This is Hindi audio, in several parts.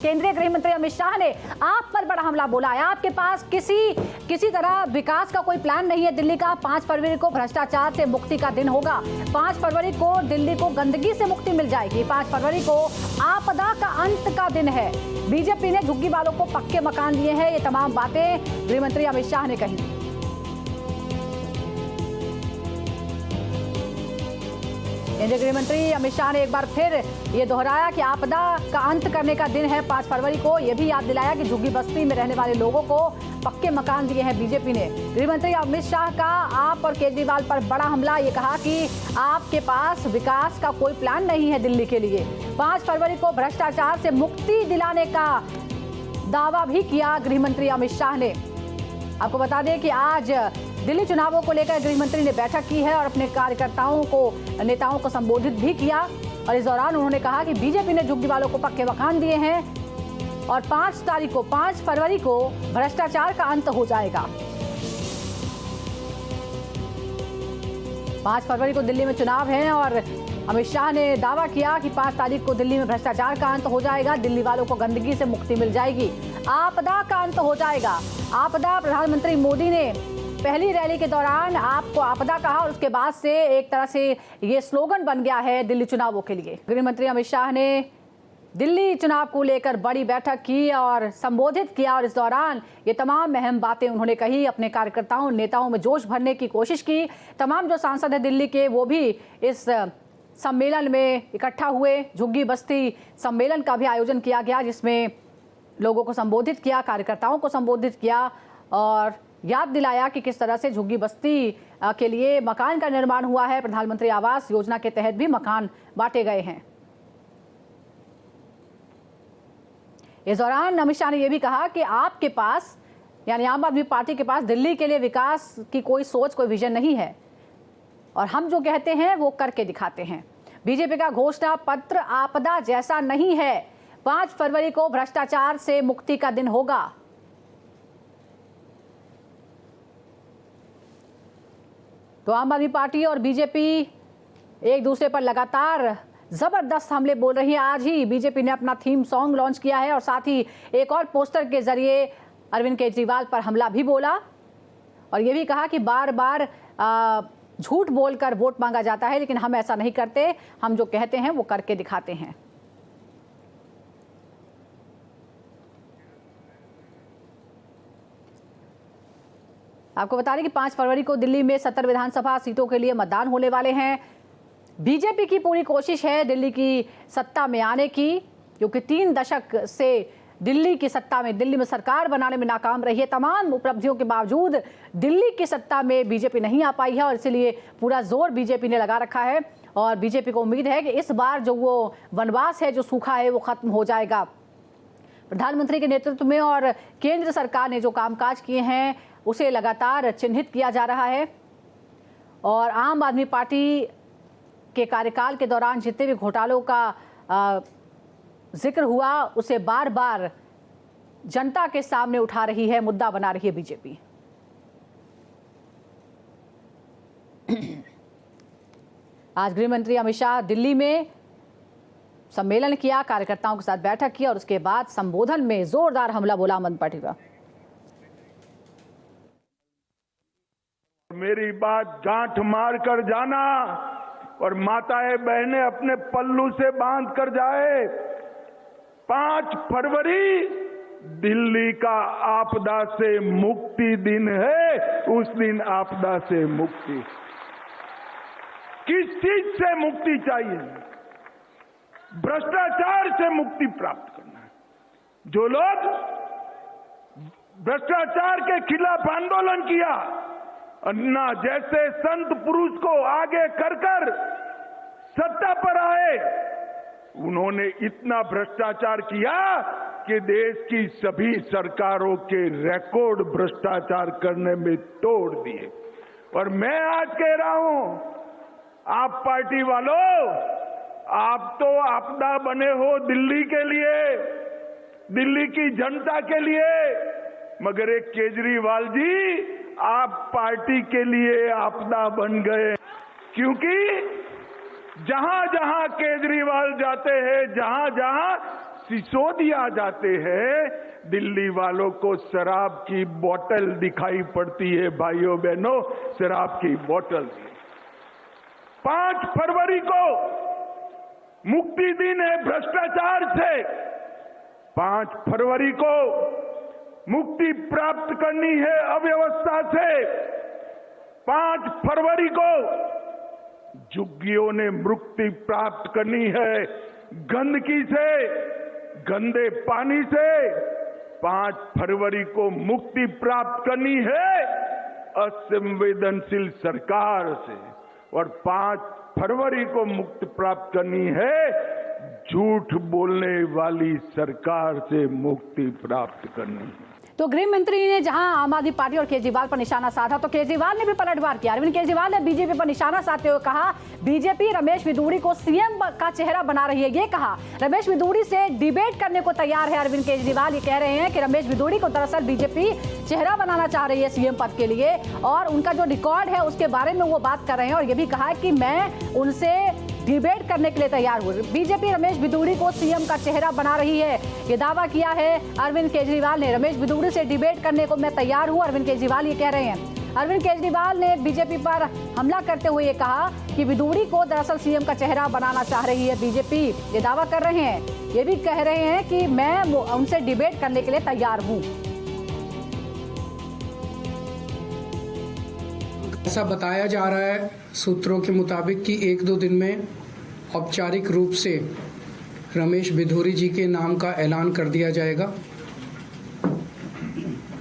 केंद्रीय गृह मंत्री अमित शाह ने आप पर बड़ा हमला बोला है। आपके पास किसी तरह विकास का कोई प्लान नहीं है। दिल्ली का 5 फरवरी को भ्रष्टाचार से मुक्ति का दिन होगा। 5 फरवरी को दिल्ली को गंदगी से मुक्ति मिल जाएगी। 5 फरवरी को आपदा का अंत का दिन है। बीजेपी ने झुग्गी वालों को पक्के मकान दिए हैं। ये तमाम बातें गृह मंत्री अमित शाह ने कही। केंद्रीय गृह मंत्री अमित शाह ने एक बार फिर ये दोहराया कि आपदा का अंत करने का दिन है 5 फरवरी को। यह भी याद दिलाया कि झुग्गी बस्ती में रहने वाले लोगों को पक्के मकान दिए हैं बीजेपी ने। गृह मंत्री अमित शाह का आप और केजरीवाल पर बड़ा हमला। ये कहा कि आपके पास विकास का कोई प्लान नहीं है दिल्ली के लिए। 5 फरवरी को भ्रष्टाचार से मुक्ति दिलाने का दावा भी किया गृह मंत्री अमित शाह ने। आपको बता दें कि आज दिल्ली चुनावों को लेकर गृह मंत्री ने बैठक की है और अपने नेताओं को संबोधित भी किया। और इस दौरान उन्होंने कहा कि बीजेपी ने झुग्गी वालों को पक्के मकान दिए हैं और 5 फरवरी को भ्रष्टाचार का अंत हो जाएगा। 5 फरवरी को दिल्ली में चुनाव है और अमित शाह ने दावा किया कि 5 तारीख को दिल्ली में भ्रष्टाचार का अंत हो जाएगा। दिल्ली वालों को गंदगी से मुक्ति मिल जाएगी। आपदा का अंत हो जाएगा। आपदा, प्रधानमंत्री मोदी ने पहली रैली के दौरान आपको आपदा कहा और उसके बाद से एक तरह से ये स्लोगन बन गया है दिल्ली चुनावों के लिए। गृह मंत्री अमित शाह ने दिल्ली चुनाव को लेकर बड़ी बैठक की और संबोधित किया और इस दौरान ये तमाम अहम बातें उन्होंने कही। अपने कार्यकर्ताओं नेताओं में जोश भरने की कोशिश की। तमाम जो सांसद हैं दिल्ली के वो भी इस सम्मेलन में इकट्ठा हुए। झुग्गी बस्ती सम्मेलन का भी आयोजन किया गया जिसमें लोगों को संबोधित किया, कार्यकर्ताओं को संबोधित किया और याद दिलाया कि किस तरह से झुग्गी बस्ती के लिए मकान का निर्माण हुआ है। प्रधानमंत्री आवास योजना के तहत भी मकान बांटे गए हैं। इस दौरान अमित शाह ने यह भी कहा कि आपके पास यानी आम आदमी पार्टी के पास दिल्ली के लिए विकास की कोई सोच, कोई विजन नहीं है और हम जो कहते हैं वो करके दिखाते हैं। बीजेपी का घोषणा पत्र आपदा जैसा नहीं है। 5 फरवरी को भ्रष्टाचार से मुक्ति का दिन होगा। तो आम आदमी पार्टी और बीजेपी एक दूसरे पर लगातार जबरदस्त हमले बोल रही है। आज ही बीजेपी ने अपना थीम सॉन्ग लॉन्च किया है और साथ ही एक और पोस्टर के जरिए अरविंद केजरीवाल पर हमला भी बोला और ये भी कहा कि बार बार झूठ बोलकर वोट मांगा जाता है, लेकिन हम ऐसा नहीं करते। हम जो कहते हैं वो करके दिखाते हैं। आपको बता दें कि 5 फरवरी को दिल्ली में 70 विधानसभा सीटों के लिए मतदान होने वाले हैं। बीजेपी की पूरी कोशिश है दिल्ली की सत्ता में आने की, क्योंकि 3 दशक से दिल्ली में सरकार बनाने में नाकाम रही है। तमाम उपलब्धियों के बावजूद दिल्ली की सत्ता में बीजेपी नहीं आ पाई है और इसीलिए पूरा जोर बीजेपी ने लगा रखा है और बीजेपी को उम्मीद है कि इस बार जो वो वनवास है, जो सूखा है, वो खत्म हो जाएगा। प्रधानमंत्री के नेतृत्व में और केंद्र सरकार ने जो कामकाज किए हैं उसे लगातार चिन्हित किया जा रहा है और आम आदमी पार्टी के कार्यकाल के दौरान जितने भी घोटालों का जिक्र हुआ उसे बार बार जनता के सामने उठा रही है, मुद्दा बना रही है बीजेपी। आज गृह मंत्री अमित शाह दिल्ली में सम्मेलन किया, कार्यकर्ताओं के साथ बैठक की और उसके बाद संबोधन में जोरदार हमला बोला आम आदमी पार्टी का। मेरी बात गांठ मार कर जाना और माताएं बहनें अपने पल्लू से बांध कर जाए। 5 फरवरी दिल्ली का आपदा से मुक्ति दिन है। उस दिन आपदा से मुक्ति, किस चीज से मुक्ति चाहिए? भ्रष्टाचार से मुक्ति प्राप्त करना है। जो लोग भ्रष्टाचार के खिलाफ आंदोलन किया, अन्ना जैसे संत पुरुष को आगे कर सत्ता पर आए, उन्होंने इतना भ्रष्टाचार किया कि देश की सभी सरकारों के रिकॉर्ड भ्रष्टाचार करने में तोड़ दिए। और मैं आज कह रहा हूं, आप पार्टी वालों, आप तो आपदा बने हो दिल्ली के लिए, दिल्ली की जनता के लिए, मगर एक केजरीवाल जी आप पार्टी के लिए आपदा बन गए। क्योंकि जहां जहां केजरीवाल जाते हैं, जहां जहां सिसोदिया जाते हैं, दिल्ली वालों को शराब की बोतल दिखाई पड़ती है। भाइयों बहनों, शराब की बोतल। 5 फरवरी को मुक्ति दिन है भ्रष्टाचार से। 5 फरवरी को मुक्ति प्राप्त करनी है अव्यवस्था से। 5 फरवरी को झुग्गियों ने मुक्ति प्राप्त करनी है गंदगी से, गंदे पानी से। 5 फरवरी को मुक्ति प्राप्त करनी है असंवेदनशील सरकार से, और 5 फरवरी को मुक्ति प्राप्त करनी है झूठ बोलने वाली सरकार से मुक्ति प्राप्त करनी है। तो गृह मंत्री ने जहां आम आदमी पार्टी और केजरीवाल पर निशाना साधा, तो केजरीवाल ने भी पलटवार किया। अरविंद केजरीवाल ने बीजेपी पर निशाना साधते हुए कहा, बीजेपी रमेश बिधूड़ी को सीएम का चेहरा बना रही है। ये कहा, रमेश बिधूड़ी से डिबेट करने को तैयार है अरविंद केजरीवाल। ये कह रहे हैं कि रमेश बिधूड़ी को दरअसल बीजेपी चेहरा बनाना चाह रही है सीएम पद के लिए, और उनका जो रिकॉर्ड है उसके बारे में वो बात कर रहे हैं। और ये भी कहा कि मैं उनसे डिबेट करने के लिए तैयार हूं। बीजेपी रमेश बिधूड़ी को सीएम का चेहरा बना रही है, ये दावा किया है अरविंद केजरीवाल ने। रमेश बिधूड़ी से डिबेट करने को मैं तैयार हूं, अरविंद केजरीवाल ये कह रहे हैं। अरविंद केजरीवाल ने बीजेपी पर हमला करते हुए ये कहा कि बिधूड़ी को दरअसल सीएम का चेहरा बनाना चाह रही है बीजेपी, ये दावा कर रहे हैं। ये भी कह रहे हैं कि मैं उनसे डिबेट करने के लिए तैयार हूं। ऐसा बताया जा रहा है सूत्रों के मुताबिक कि 1-2 दिन में औपचारिक रूप से रमेश बिधूड़ी जी के नाम का ऐलान कर दिया जाएगा।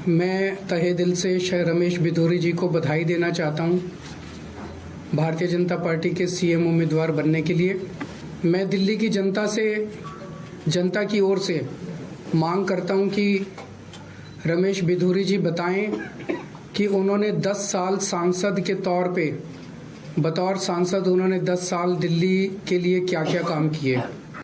मैं तहे दिल से रमेश बिधूड़ी जी को बधाई देना चाहता हूं भारतीय जनता पार्टी के सीएम उम्मीदवार बनने के लिए। मैं दिल्ली की जनता की ओर से मांग करता हूं कि रमेश बिधूड़ी जी बताएं कि उन्होंने 10 साल सांसद के तौर पे, बतौर सांसद उन्होंने 10 साल दिल्ली के लिए क्या क्या काम किए।